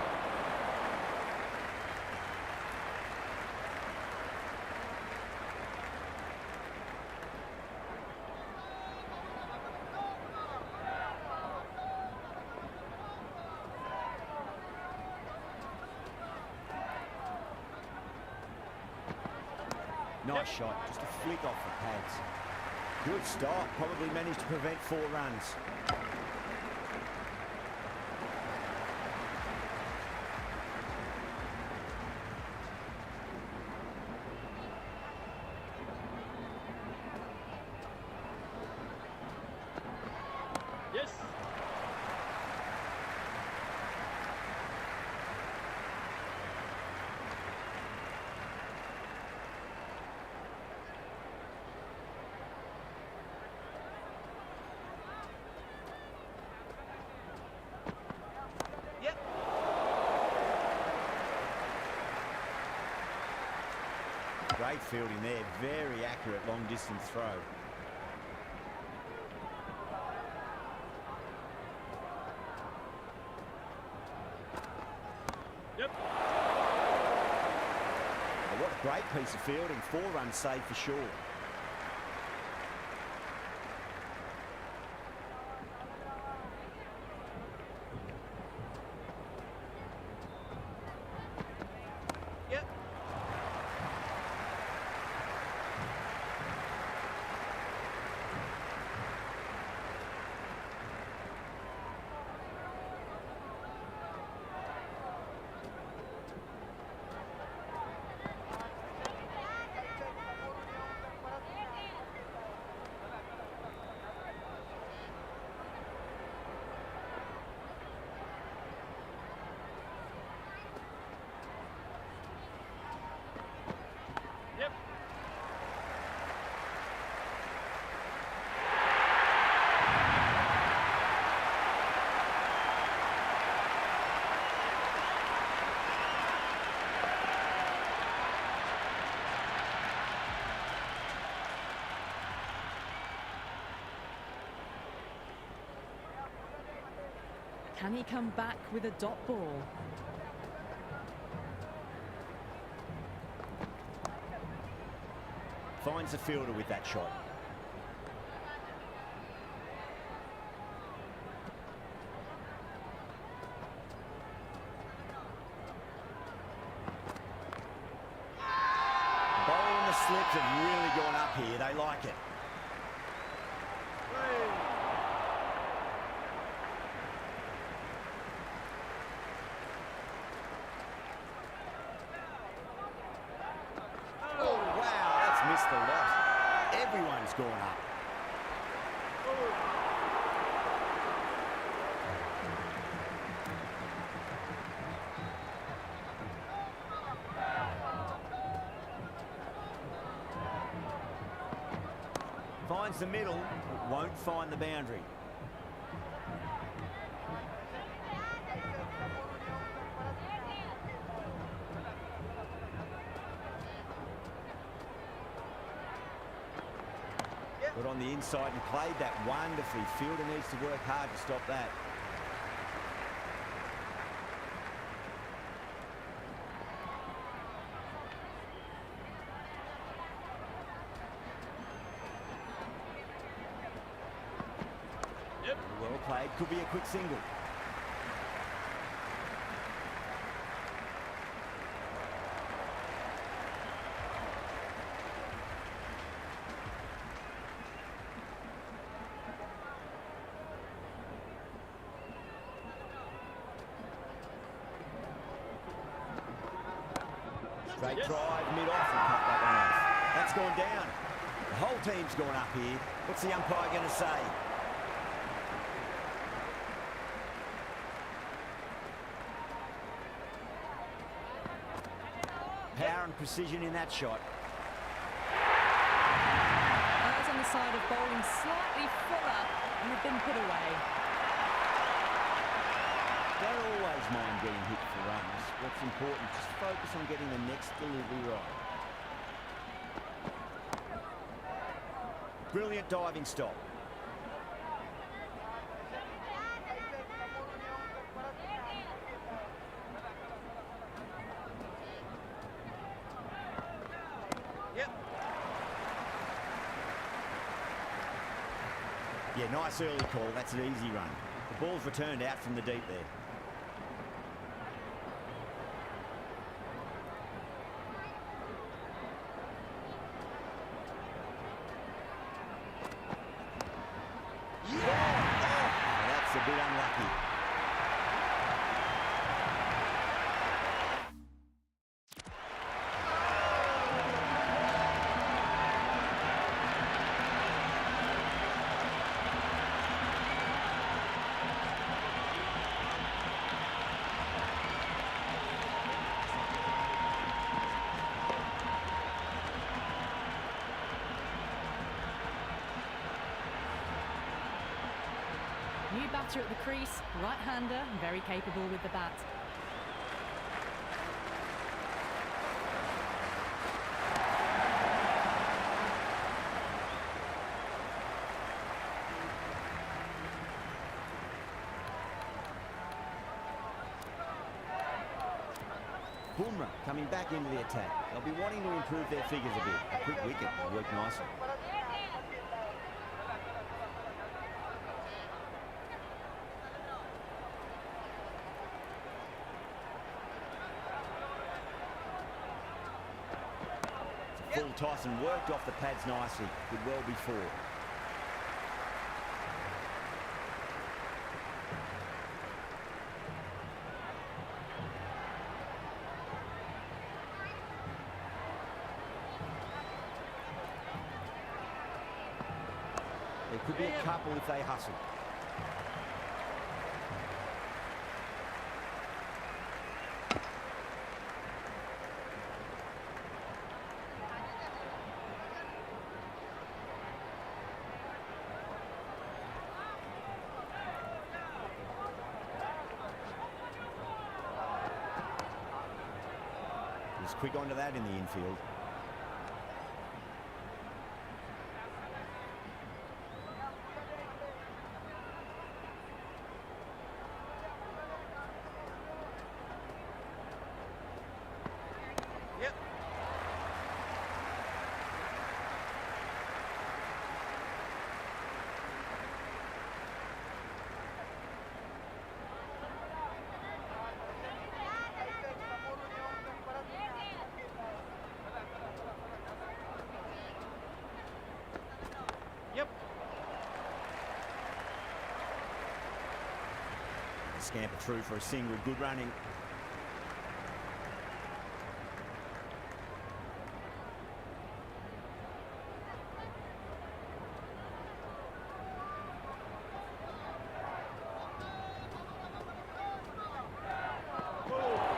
Nice shot, just a flick off the pads. Good stop, probably managed to prevent 4 runs. Yes. Yep. Great fielding there, very accurate long distance throw. Yep. Well, what a great piece of fielding, 4 runs saved for sure. Yep. Yep. Can he come back with a dot ball? Finds the fielder with that shot. The ball and the slips have really gone up here. They like it. Oh, wow, that's missed the lot. Everyone's gone up. Finds the middle, but won't find the boundary. Got on the inside and played that wonderfully. Fielder needs to work hard to stop that. Yep. Well played. Could be a quick single. Straight Yes. drive, mid-off, and cut that one off. That's gone down. The whole team's gone up here. What's the umpire going to say? Power and precision in that shot. Errs on the side of bowling slightly fuller and have been put away. Don't always mind getting hit for runs. What's important, just focus on getting the next delivery right. Brilliant diving stop. Yep. Yeah, nice early call. That's an easy run. The ball's returned out from the deep there. batter at the crease, right-hander, very capable with the bat. Bumrah coming back into the attack. They'll be wanting to improve their figures a bit. A quick wicket will work nicely. It's a full toss and worked off the pads nicely. Could well be four. There could be a couple if they hustle. He's quick onto that in the infield. Yep. Yep. Scamper through for a single. Good running.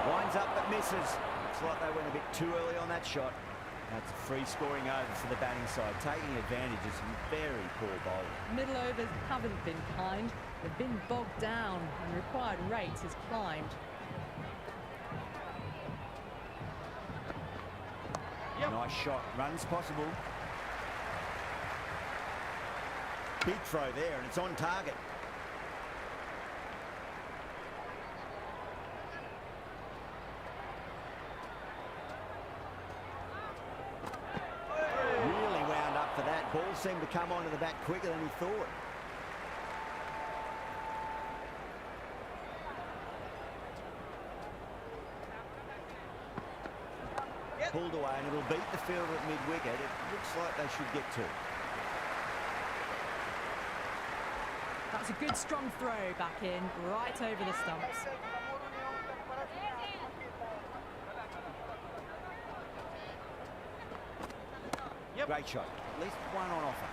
Winds up but misses. Looks like they went a bit too early on that shot. That's a free scoring over for the batting side, taking advantage of some very poor bowling. Middle overs haven't been kind. They've been bogged down and required rate has climbed. Yep. Nice shot. Runs possible. Big throw there, and it's on target. Really wound up for that. Ball seemed to come onto the bat quicker than he thought. Yep. Pulled away, and it'll beat the fielder at mid-wicket. It looks like they should get to. That's a good strong throw back in, right over the stumps. Yep. Great shot. At least one on offer.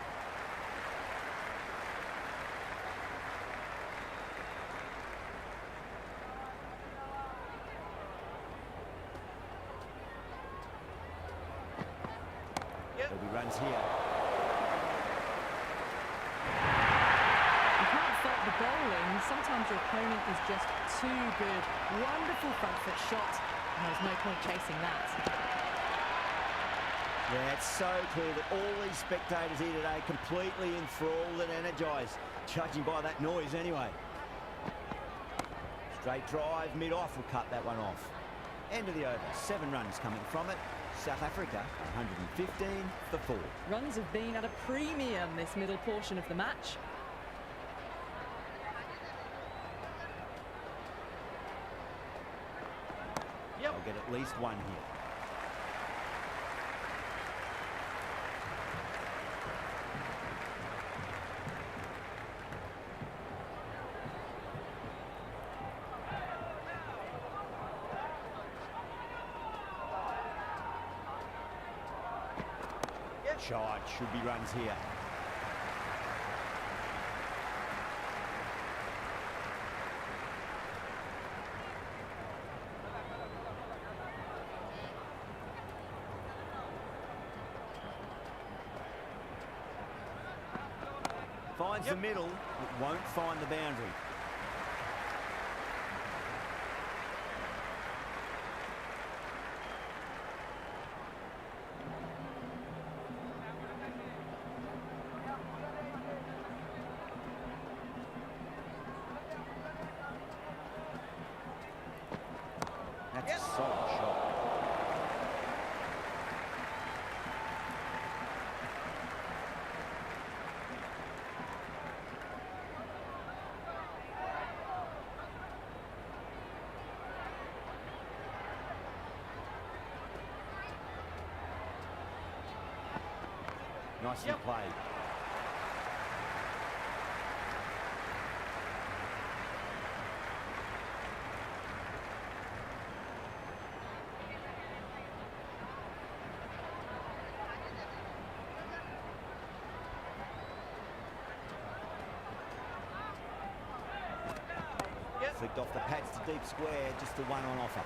Yep. There'll be runs here. You can't fault the bowling. Sometimes your opponent is just too good. Wonderful front foot shot, and there's no point chasing that. Yeah, it's so clear that all these spectators here today completely enthralled and energised, judging by that noise anyway. Straight drive, mid-off will cut that one off. End of the over, 7 runs coming from it. South Africa, 115 for 4. Runs have been at a premium this middle portion of the match. Yep. They'll get at least one here. Shot, should be runs here. Finds the middle, but won't find the boundary. That's a solid shot. Nicely played. Flicked off the pads to deep square, just the one on offer.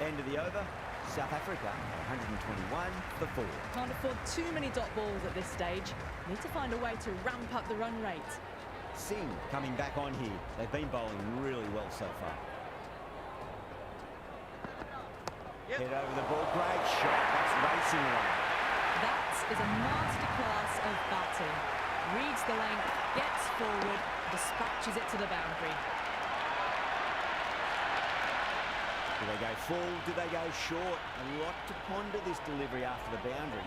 End of the over. South Africa, 121 for 4. Can't afford too many dot balls at this stage. Need to find a way to ramp up the run rate. Singh coming back on here. They've been bowling really well so far. Head over the ball. Great shot. That's racing away. That is a masterclass of batting. Reads the length, gets forward, dispatches it to the boundary. Do they go full? Do they go short? A lot to ponder this delivery after the boundary.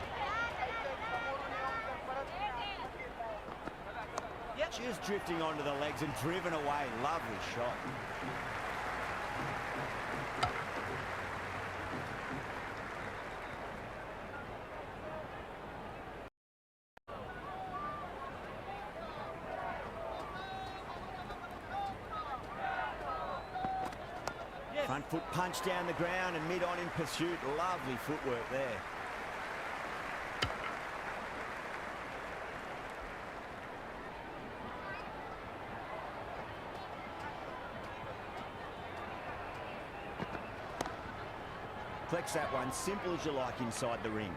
Just drifting onto the legs and driven away. Lovely shot. Front foot punch down the ground and mid on in pursuit. Lovely footwork there. Flex that one, simple as you like inside the ring.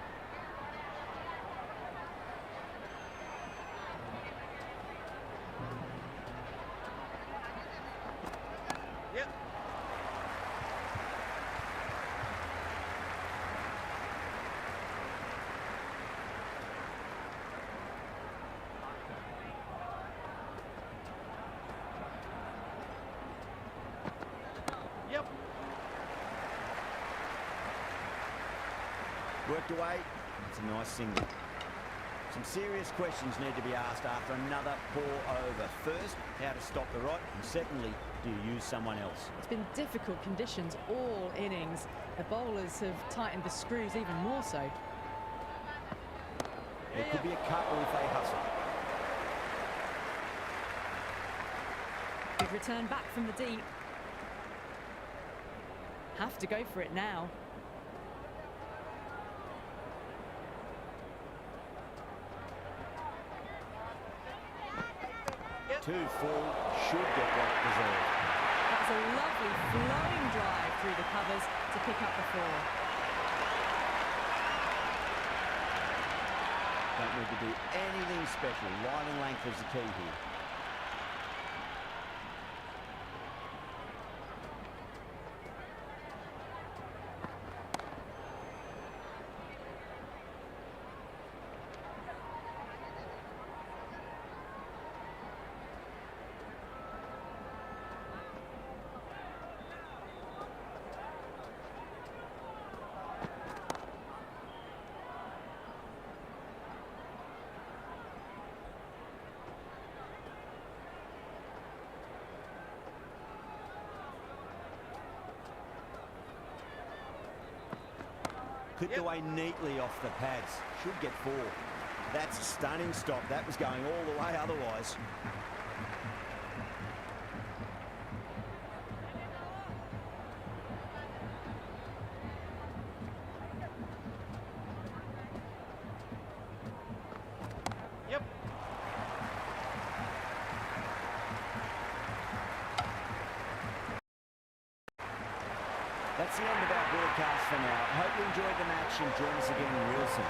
Worked away. It's a nice single. Some serious questions need to be asked after another poor over. First, how to stop the rot, and secondly, do you use someone else? It's been difficult conditions all innings. The bowlers have tightened the screws even more so. There could be a couple if they hustle. Good return back from the deep. Have to go for it now. Two full, should get what it deserved. That's a lovely flowing drive through the covers to pick up the 4. Don't need to do anything special. Line and length is the key here. Clipped away neatly off the pads. Should get 4. That's a stunning stop. That was going all the way otherwise. That's the end of our broadcast for now. Hope you enjoyed the match and join us again real soon.